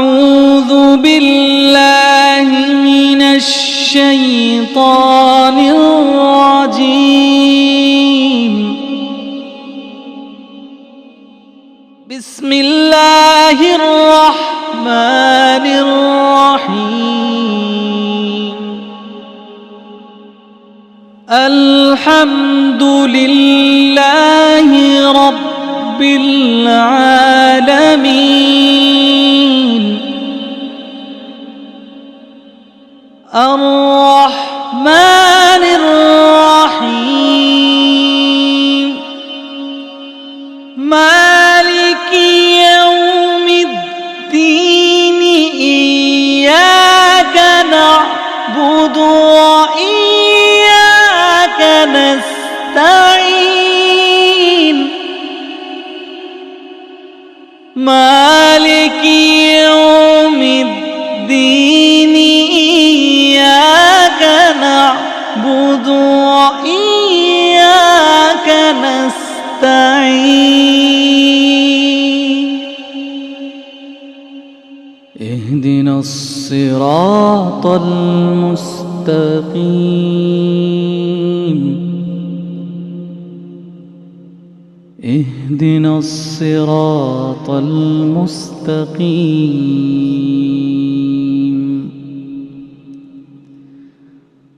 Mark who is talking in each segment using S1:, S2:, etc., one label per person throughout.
S1: أعوذ بالله من الشيطان الرجيم. بسم الله الرحمن الرحيم. الحمد لله رب العالمين. الرحمن الرحيم. مالك يوم الدين. إياك نعبد وإياك نستعين. مالك يوم الدين. إياك نعبد وإياك نستعين. اهدنا الصراط المستقيم. اهدنا الصراط المستقيم.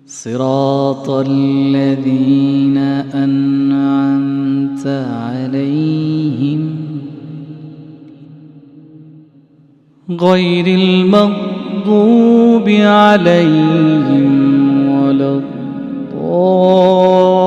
S1: صراط الذين أنعمت عليهم غير المغضوب عليهم ولا الضالين.